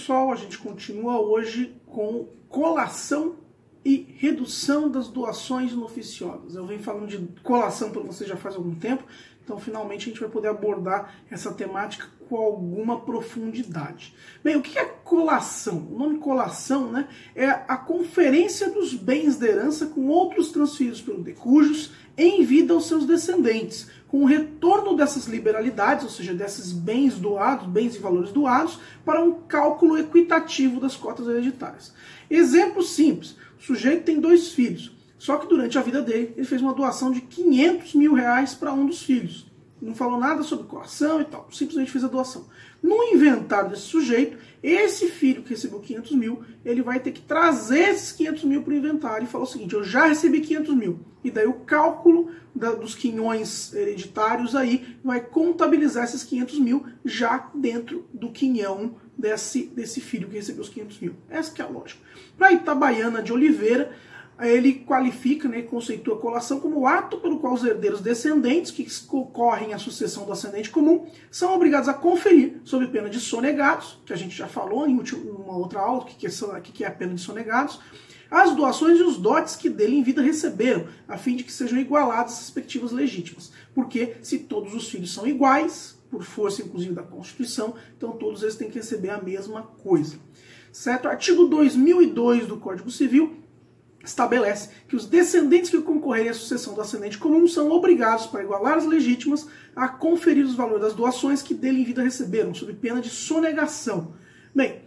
pessoal, a gente continua hoje com colação e redução das doações não oficiosas. Eu venho falando de colação para você já faz algum tempo, então finalmente a gente vai poder abordar essa temática com alguma profundidade. Bem, o que é colação? O nome colação, né, é a conferência dos bens da herança com outros transferidos pelo decujus em vida aos seus descendentes, com o retorno dessas liberalidades, ou seja, desses bens doados, bens e valores doados, para um cálculo equitativo das cotas hereditárias. Exemplo simples, o sujeito tem 2 filhos, só que durante a vida dele ele fez uma doação de R$500 mil para um dos filhos. Não falou nada sobre coação e tal, simplesmente fez a doação. No inventário desse sujeito, esse filho que recebeu 500 mil, ele vai ter que trazer esses 500 mil para o inventário e falar o seguinte: eu já recebi 500 mil. E daí o cálculo dos quinhões hereditários aí vai contabilizar esses 500 mil já dentro do quinhão desse filho que recebeu os 500 mil. Essa que é a lógica. Para Itabaiana de Oliveira, ele qualifica, né, conceitua a colação como o ato pelo qual os herdeiros descendentes que concorrem à sucessão do ascendente comum são obrigados a conferir, sob pena de sonegados, que a gente já falou em uma outra aula, o que é a pena de sonegados, as doações e os dotes que dele em vida receberam, a fim de que sejam igualadas às respectivas legítimas. Porque se todos os filhos são iguais, por força inclusive da Constituição, então todos eles têm que receber a mesma coisa. Certo? Artigo 2002 do Código Civil estabelece que os descendentes que concorrerem à sucessão do ascendente comum são obrigados, para igualar as legítimas, a conferir os valores das doações que dele em vida receberam, sob pena de sonegação. Bem,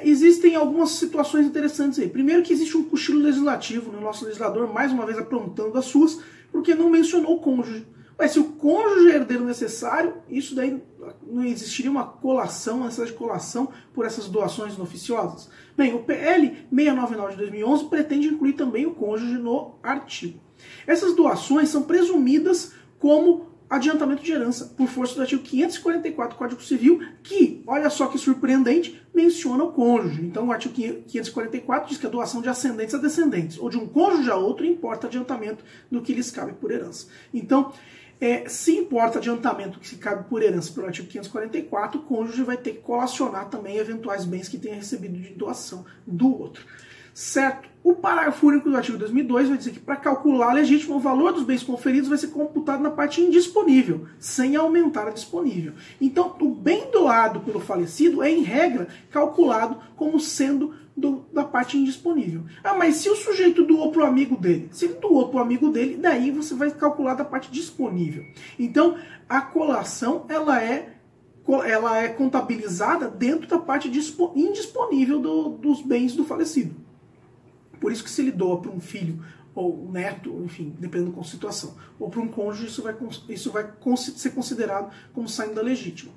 existem algumas situações interessantes aí. Primeiro que existe um cochilo legislativo, no nosso legislador, mais uma vez aprontando as suas, porque não mencionou o cônjuge. Mas se o cônjuge é herdeiro necessário, isso daí não existiria uma colação, uma necessidade de colação por essas doações não oficiosas? Bem, o PL 699 de 2011 pretende incluir também o cônjuge no artigo. Essas doações são presumidas como adiantamento de herança, por força do artigo 544 do Código Civil, que, olha só que surpreendente, menciona o cônjuge. Então o artigo 544 diz que a doação de ascendentes a descendentes, ou de um cônjuge a outro, importa adiantamento do que lhes cabe por herança. Então, se importa adiantamento que se cabe por herança pelo artigo 544, o cônjuge vai ter que colacionar também eventuais bens que tenha recebido de doação do outro. Certo? O parágrafo único do artigo 2002 vai dizer que para calcular a legítima, o valor dos bens conferidos vai ser computado na parte indisponível, sem aumentar a disponível. Então, o bem doado pelo falecido é, em regra, calculado como sendo da parte indisponível. Ah, mas se o sujeito doou para o amigo dele? Se ele doou para o amigo dele, daí você vai calcular da parte disponível. Então, a colação ela é contabilizada dentro da parte indisponível dos bens do falecido. Por isso que se ele doa para um filho ou um neto, enfim, dependendo da situação, ou para um cônjuge, isso vai ser considerado como saindo da legítima.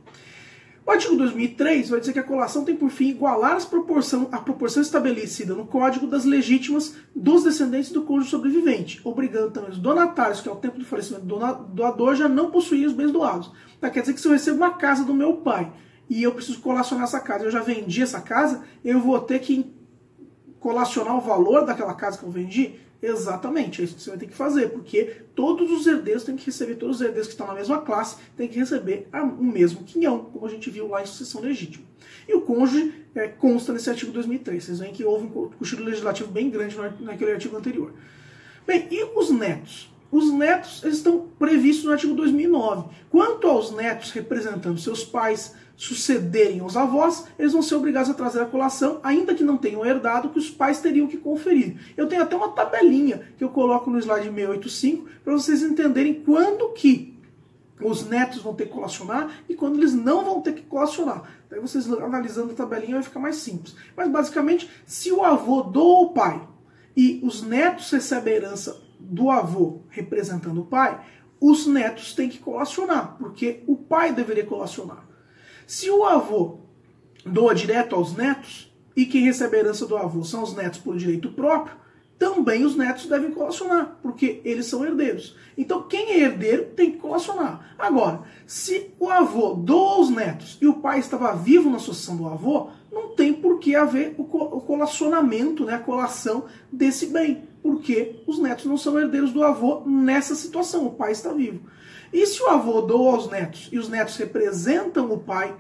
O artigo 2003 vai dizer que a colação tem por fim igualar a proporção estabelecida no Código das legítimas dos descendentes do cônjuge sobrevivente, obrigando também os donatários, que ao tempo do falecimento do doador, já não possuírem os bens doados. Então, quer dizer que se eu recebo uma casa do meu pai e eu preciso colacionar essa casa, eu já vendi essa casa, eu vou ter que colacionar o valor daquela casa que eu vendi? Exatamente, é isso que você vai ter que fazer, porque todos os herdeiros têm que receber, todos os herdeiros que estão na mesma classe têm que receber o mesmo quinhão, como a gente viu lá em sucessão legítima. E o cônjuge consta nesse artigo 2003, vocês veem que houve um cochilo legislativo bem grande naquele artigo anterior. Bem, e os netos? Os netos eles estão previstos no artigo 2009. Quanto aos netos representando seus pais sucederem aos avós, eles vão ser obrigados a trazer a colação, ainda que não tenham herdado, que os pais teriam que conferir. Eu tenho até uma tabelinha que eu coloco no slide 685 para vocês entenderem quando que os netos vão ter que colacionar e quando eles não vão ter que colacionar. Daí vocês analisando a tabelinha vai ficar mais simples. Mas basicamente, se o avô doa o pai e os netos recebem a herança do avô representando o pai, os netos têm que colacionar, porque o pai deveria colacionar. Se o avô doa direto aos netos, e quem recebe a herança do avô são os netos por direito próprio, também os netos devem colacionar, porque eles são herdeiros. Então quem é herdeiro tem que colacionar. Agora, se o avô doa aos netos e o pai estava vivo na sucessão do avô, não tem por que haver o colacionamento, né, a colação desse bem, porque os netos não são herdeiros do avô nessa situação, o pai está vivo. E se o avô doa aos netos e os netos representam o pai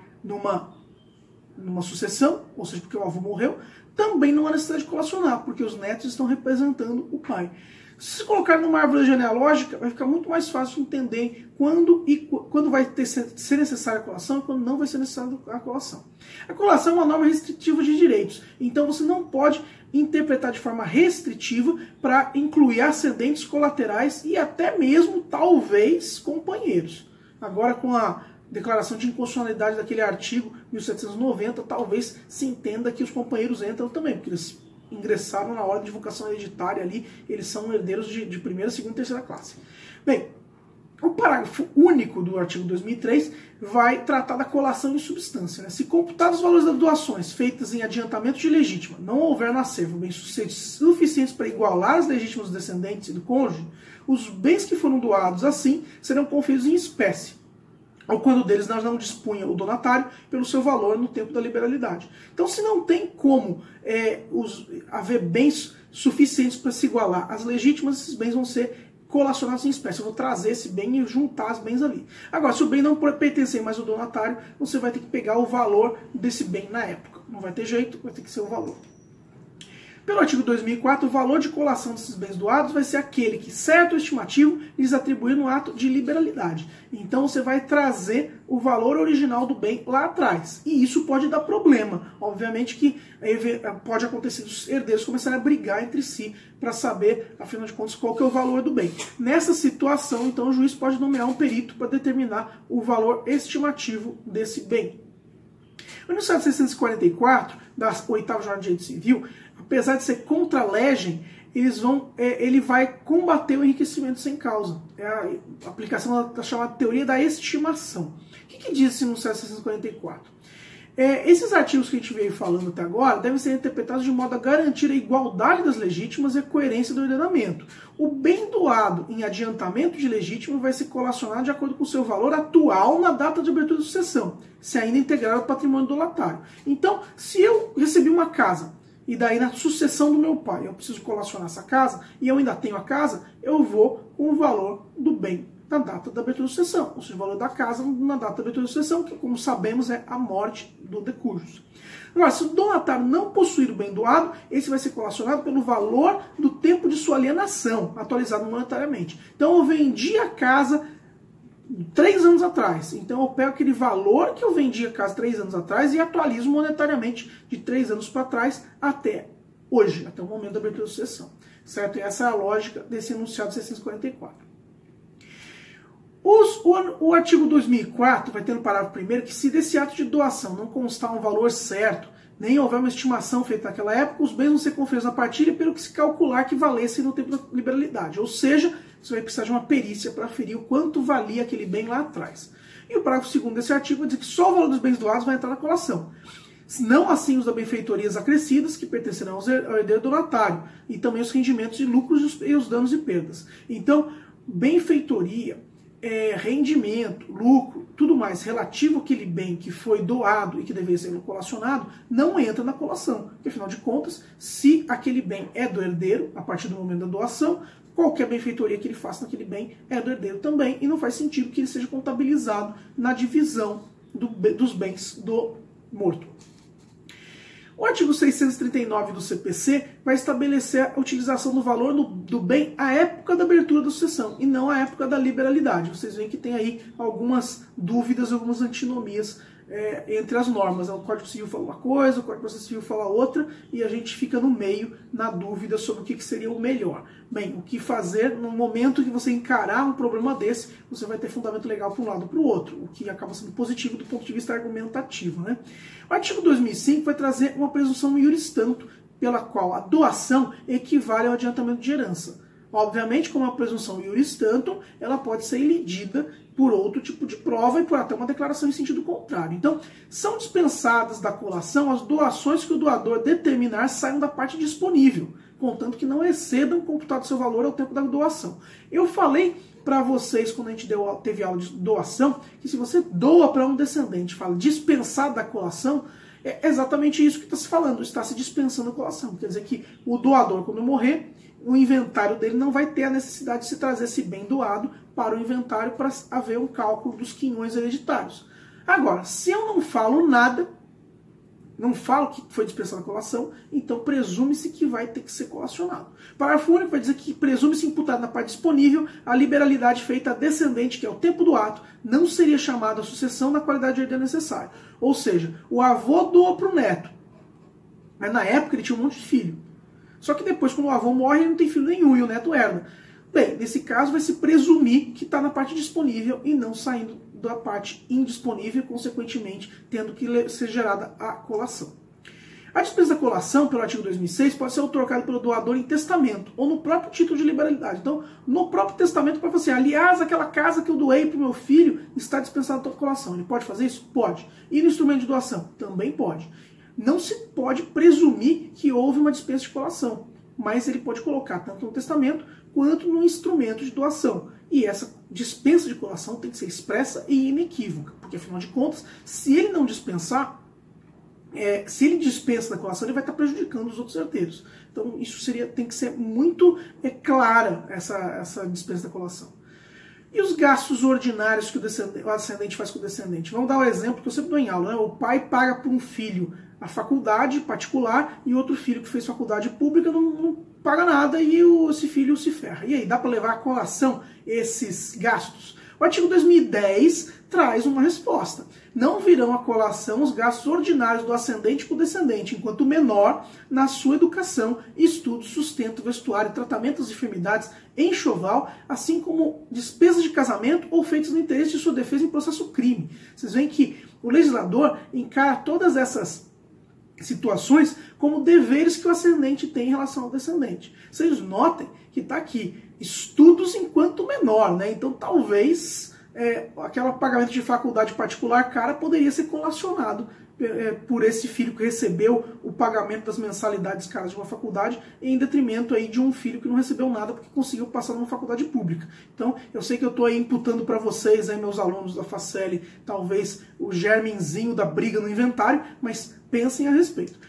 numa sucessão, ou seja, porque o avô morreu, também não há necessidade de colacionar, porque os netos estão representando o pai. Se você colocar numa árvore genealógica, vai ficar muito mais fácil de entender quando vai ser necessária a colação e quando não vai ser necessária a colação. A colação é uma norma restritiva de direitos, então você não pode interpretar de forma restritiva para incluir ascendentes colaterais e até mesmo, talvez, companheiros. Agora, com a declaração de inconstitucionalidade daquele artigo 1790, talvez se entenda que os companheiros entram também, porque eles ingressaram na hora de divulgação hereditária ali, eles são herdeiros de primeira, segunda e terceira classe. Bem, o parágrafo único do artigo 2003 vai tratar da colação em substância. Né? Se computados os valores das doações feitas em adiantamento de legítima, não houver no acervo bens suficientes para igualar as legítimas dos descendentes e do cônjuge, os bens que foram doados assim serão conferidos em espécie, ou quando deles não dispunha o donatário pelo seu valor no tempo da liberalidade. Então, se não tem como haver bens suficientes para se igualar às legítimas, esses bens vão ser colacionados em espécie. Eu vou trazer esse bem e juntar os bens ali. Agora, se o bem não pertencer mais ao donatário, você vai ter que pegar o valor desse bem na época. Não vai ter jeito, vai ter que ser o valor. Pelo artigo 2004, o valor de colação desses bens doados vai ser aquele que certo estimativo lhes atribuir no ato de liberalidade. Então você vai trazer o valor original do bem lá atrás. E isso pode dar problema. Obviamente que pode acontecer os herdeiros começarem a brigar entre si para saber, afinal de contas, qual que é o valor do bem. Nessa situação, então, o juiz pode nomear um perito para determinar o valor estimativo desse bem. O enunciado 644, da 8ª Jornada de Direito Civil, apesar de ser contra a legem, ele vai combater o enriquecimento sem causa. É a aplicação da chamada teoria da estimação. O que diz esse enunciado 644? Esses artigos que a gente veio falando até agora devem ser interpretados de modo a garantir a igualdade das legítimas e a coerência do ordenamento. O bem doado em adiantamento de legítimo vai ser colacionado de acordo com o seu valor atual na data de abertura de sucessão, se ainda integrar ao patrimônio donatário. Então, se eu recebi uma casa, e daí na sucessão do meu pai eu preciso colacionar essa casa, e eu ainda tenho a casa, eu vou com o valor do bem na data da abertura de sucessão, ou seja, o valor da casa na data da abertura de sucessão, que como sabemos é a morte do decujus. Agora, se o donatário não possuir o bem doado, esse vai ser colacionado pelo valor do tempo de sua alienação, atualizado monetariamente. Então eu vendi a casa 3 anos atrás, então eu pego aquele valor que eu vendi a casa 3 anos atrás e atualizo monetariamente de 3 anos para trás até hoje, até o momento da abertura de sucessão. Certo? E essa é a lógica desse enunciado 644. O artigo 2004 vai ter no parágrafo 1º que se desse ato de doação não constar um valor certo, nem houver uma estimação feita naquela época, os bens vão ser conferidos na partilha pelo que se calcular que valesse no tempo da liberalidade. Ou seja, você vai precisar de uma perícia para aferir o quanto valia aquele bem lá atrás. E o parágrafo 2º desse artigo vai dizer que só o valor dos bens doados vai entrar na colação. Não assim os da benfeitorias acrescidas, que pertencerão ao herdeiro donatário, e também os rendimentos de lucros e os danos e perdas. Então, benfeitoria, rendimento, lucro, tudo mais relativo àquele bem que foi doado e que deveria ser colacionado, não entra na colação. Porque, afinal de contas, se aquele bem é do herdeiro, a partir do momento da doação, qualquer benfeitoria que ele faça naquele bem é do herdeiro também, e não faz sentido que ele seja contabilizado na divisão dos bens do morto. O artigo 639 do CPC vai estabelecer a utilização do valor do bem à época da abertura da sucessão e não à época da liberalidade. Vocês veem que tem aí algumas dúvidas, algumas antinomias entre as normas. O Código Civil fala uma coisa, o Código de Processo Civil fala outra, e a gente fica no meio na dúvida sobre o que seria o melhor. Bem, o que fazer no momento que você encarar um problema desse, você vai ter fundamento legal para um lado ou para o outro, o que acaba sendo positivo do ponto de vista argumentativo. Né? O artigo 2005 vai trazer uma presunção iuris tanto, pela qual a doação equivale ao adiantamento de herança. Obviamente, como a presunção iuris tanto, ela pode ser ilidida por outro tipo de prova e por até uma declaração em sentido contrário. Então, são dispensadas da colação as doações que o doador determinar saiam da parte disponível, contanto que não excedam computado seu valor ao tempo da doação. Eu falei para vocês, quando a gente teve aula de doação, que se você doa para um descendente, fala dispensar da colação, é exatamente isso que está se falando, está se dispensando a colação. Quer dizer que o doador, quando morrer, o inventário dele não vai ter a necessidade de se trazer esse bem doado para o inventário para haver um cálculo dos quinhões hereditários. Agora, se eu não falo nada, não fala que foi dispensada a colação, então presume-se que vai ter que ser colacionado. Parágrafo único vai dizer que presume-se imputado na parte disponível a liberalidade feita a descendente, que é o tempo do ato, não seria chamado a sucessão na qualidade de herdeiro necessário. Ou seja, o avô doa para o neto, mas na época ele tinha um monte de filho. Só que depois, quando o avô morre, ele não tem filho nenhum e o neto herda. Bem, nesse caso vai se presumir que está na parte disponível e não saindo da parte indisponível, consequentemente tendo que ser gerada a colação. A dispensa da colação, pelo artigo 2006, pode ser outorgada pelo doador em testamento ou no próprio título de liberalidade. Então, no próprio testamento, pode fazer assim, aliás, aquela casa que eu doei para o meu filho está dispensada da colação. Ele pode fazer isso? Pode. E no instrumento de doação? Também pode. Não se pode presumir que houve uma dispensa de colação, mas ele pode colocar tanto no testamento quanto no instrumento de doação. E essa dispensa de colação tem que ser expressa e inequívoca, porque afinal de contas, se ele não dispensar, se ele dispensa da colação, ele vai estar prejudicando os outros herdeiros. Então isso tem que ser muito clara, essa dispensa da colação. E os gastos ordinários que o ascendente faz com o descendente? Vamos dar um exemplo que eu sempre dou em aula, né? O pai paga para um filho a faculdade particular e outro filho que fez faculdade pública não paga nada e esse filho se ferra. E aí, dá para levar à colação esses gastos? O artigo 2010 traz uma resposta. Não virão à colação os gastos ordinários do ascendente com o descendente, enquanto menor, na sua educação, estudo, sustento, vestuário, tratamento das enfermidades, enxoval, assim como despesas de casamento ou feitos no interesse de sua defesa em processo crime. Vocês veem que o legislador encara todas essas situações como deveres que o ascendente tem em relação ao descendente. Vocês notem que está aqui, estudos enquanto menor, né? Então talvez aquele pagamento de faculdade particular cara poderia ser colacionado por esse filho que recebeu o pagamento das mensalidades caras de uma faculdade em detrimento aí de um filho que não recebeu nada porque conseguiu passar numa faculdade pública. Então eu sei que eu estou aí imputando para vocês, aí, meus alunos da Faceli, talvez o germenzinho da briga no inventário, mas pensem a respeito.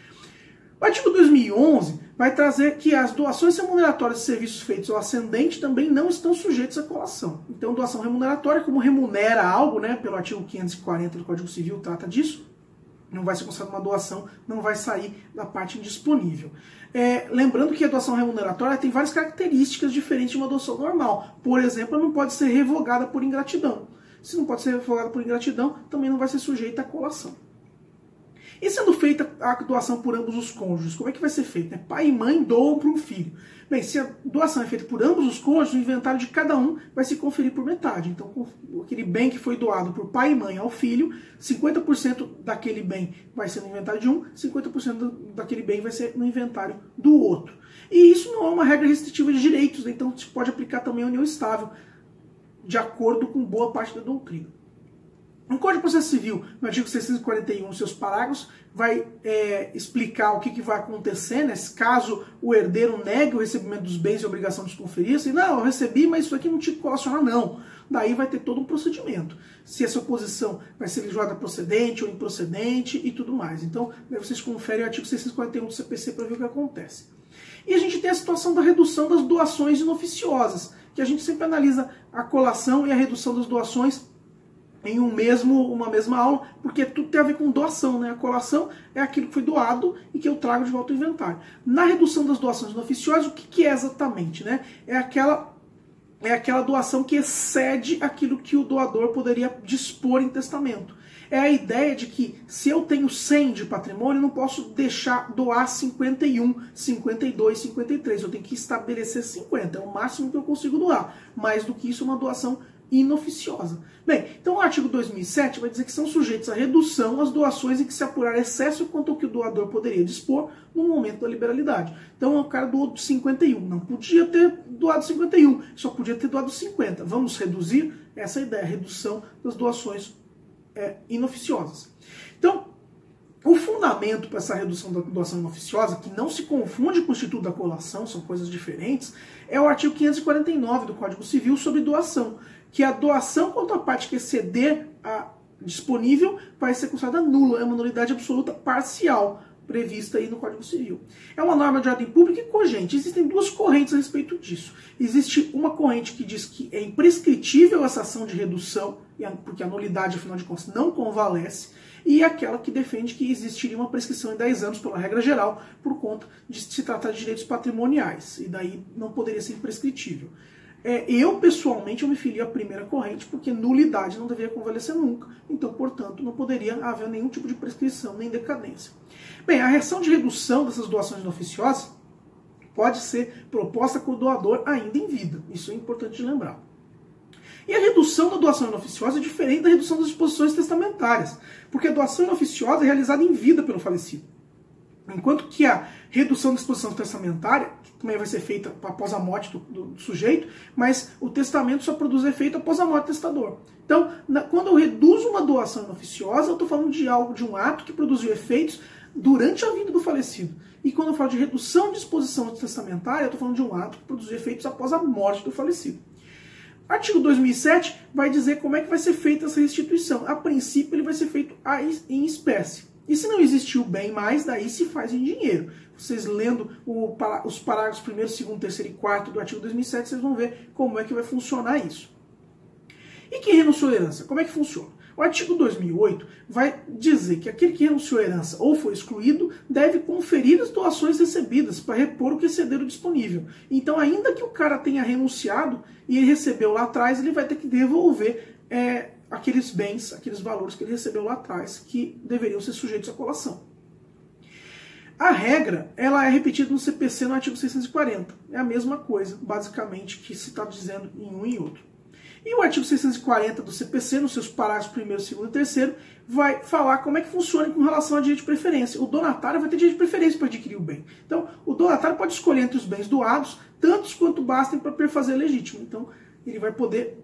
O artigo 2011 vai trazer que as doações remuneratórias de serviços feitos ao ascendente também não estão sujeitos à colação. Então, doação remuneratória, como remunera algo, né, pelo artigo 540 do Código Civil, trata disso, não vai ser considerada uma doação, não vai sair da parte indisponível. Lembrando que a doação remuneratória tem várias características diferentes de uma doação normal. Por exemplo, ela não pode ser revogada por ingratidão. Se não pode ser revogada por ingratidão, também não vai ser sujeita à colação. E sendo feita a doação por ambos os cônjuges, como é que vai ser feita? Pai e mãe doam para um filho. Bem, se a doação é feita por ambos os cônjuges, o inventário de cada um vai se conferir por metade. Então, aquele bem que foi doado por pai e mãe ao filho, 50% daquele bem vai ser no inventário de um, 50% daquele bem vai ser no inventário do outro. E isso não é uma regra restritiva de direitos, né? Então se pode aplicar também a união estável, de acordo com boa parte da doutrina. O Código de Processo Civil, no artigo 641, seus parágrafos, vai explicar o que vai acontecer, né, caso o herdeiro negue o recebimento dos bens e a obrigação de os conferir, assim, não, eu recebi, mas isso aqui não tinha que colacionar, não. Daí vai ter todo um procedimento. Se essa oposição vai ser julgada procedente ou improcedente e tudo mais. Então, vocês conferem o artigo 641 do CPC para ver o que acontece. E a gente tem a situação da redução das doações inoficiosas, que a gente sempre analisa a colação e a redução das doações em uma mesma aula, porque tudo tem a ver com doação, né? A colação é aquilo que foi doado e que eu trago de volta ao inventário. Na redução das doações inoficiosas, o que é exatamente, né? É aquela doação que excede aquilo que o doador poderia dispor em testamento. É a ideia de que se eu tenho 100 de patrimônio, eu não posso doar 51, 52, 53. Eu tenho que estabelecer 50. É o máximo que eu consigo doar. Mais do que isso, é uma doação inoficiosa. Bem, então o artigo 2007 vai dizer que são sujeitos à redução as doações em que se apurar excesso quanto ao que o doador poderia dispor no momento da liberalidade. Então o cara doou 51, não podia ter doado 51, só podia ter doado 50. Vamos reduzir essa ideia, redução das doações inoficiosas. Então, o fundamento para essa redução da doação inoficiosa, que não se confunde com o Instituto da Colação, são coisas diferentes, é o artigo 549 do Código Civil sobre doação, que a doação contra a parte que exceder a disponível vai ser considerada nula, é uma nulidade absoluta parcial, prevista aí no Código Civil. É uma norma de ordem pública e cogente. Existem duas correntes a respeito disso. Existe uma corrente que diz que é imprescritível essa ação de redução, porque a nulidade, afinal de contas, não convalesce. e aquela que defende que existiria uma prescrição em 10 anos pela regra geral, por conta de se tratar de direitos patrimoniais, e daí não poderia ser imprescritível. Eu, pessoalmente, eu me filio à primeira corrente, porque nulidade não deveria convalescer nunca, então, portanto, não poderia haver nenhum tipo de prescrição, nem decadência. Bem, a ação de redução dessas doações inoficiosas pode ser proposta com o doador ainda em vida, isso é importante de lembrar. E a redução da doação inoficiosa é diferente da redução das disposições testamentárias, porque a doação inoficiosa é realizada em vida pelo falecido. Enquanto que a redução da disposição testamentária, que também vai ser feita após a morte do sujeito, mas o testamento só produz efeito após a morte do testador. Então, quando eu reduzo uma doação inoficiosa, eu estou falando de algo, de um ato que produziu efeitos durante a vida do falecido. E quando eu falo de redução de disposição testamentária, eu estou falando de um ato que produziu efeitos após a morte do falecido. Artigo 2007 vai dizer como é que vai ser feita essa restituição. A princípio, ele vai ser feito em espécie. E se não existir o bem mais, daí se faz em dinheiro. Vocês lendo os parágrafos 1º, 2º, 3º e 4º do artigo 2007, vocês vão ver como é que vai funcionar isso. E quem renunciou à herança? Como é que funciona? O artigo 2008 vai dizer que aquele que renunciou à herança ou foi excluído deve conferir as doações recebidas para repor o que exceder o disponível. Então, ainda que o cara tenha renunciado e ele recebeu lá atrás, ele vai ter que devolver aqueles bens, aqueles valores que ele recebeu lá atrás, que deveriam ser sujeitos à colação. A regra, ela é repetida no CPC no artigo 640. É a mesma coisa, basicamente, que se está dizendo em um e outro. E o artigo 640 do CPC, nos seus parágrafos 1º, 2º e 3º, vai falar como é que funciona com relação a direito de preferência. O donatário vai ter direito de preferência para adquirir o bem. Então, o donatário pode escolher entre os bens doados, tantos quanto bastem para perfazer legítimo. Então, ele vai poder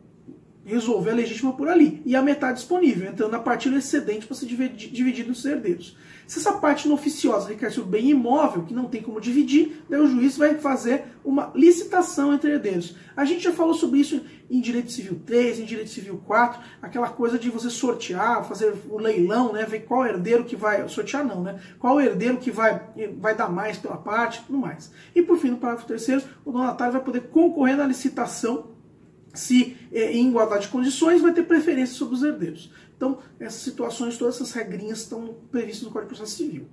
resolver a legítima por ali. E a metade disponível, entrando a partir do excedente para ser dividido nos herdeiros. Se essa parte inoficiosa requer sobre bem imóvel, que não tem como dividir, daí o juiz vai fazer uma licitação entre herdeiros. A gente já falou sobre isso em Direito Civil 3, em Direito Civil 4, aquela coisa de você sortear, fazer o leilão, né, ver qual herdeiro que vai... Sortear não, né? Qual herdeiro que vai dar mais pela parte, tudo mais. E por fim, no parágrafo 3º, o donatário vai poder concorrer na licitação se em igualdade de condições, vai ter preferência sobre os herdeiros. Então, essas situações, todas essas regrinhas estão previstas no Código de Processo Civil.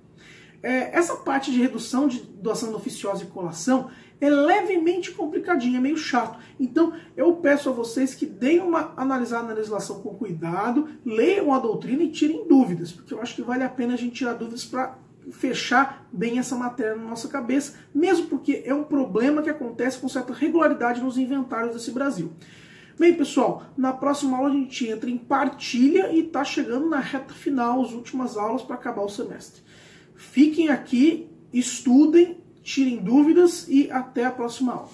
Essa parte de redução de doação oficiosa e colação é levemente complicadinha, é meio chato. Então, eu peço a vocês que deem uma analisada na legislação com cuidado, leiam a doutrina e tirem dúvidas, porque eu acho que vale a pena a gente tirar dúvidas para fechar bem essa matéria na nossa cabeça, mesmo porque é um problema que acontece com certa regularidade nos inventários desse Brasil. Bem, pessoal, na próxima aula a gente entra em partilha e está chegando na reta final, as últimas aulas para acabar o semestre. Fiquem aqui, estudem, tirem dúvidas e até a próxima aula.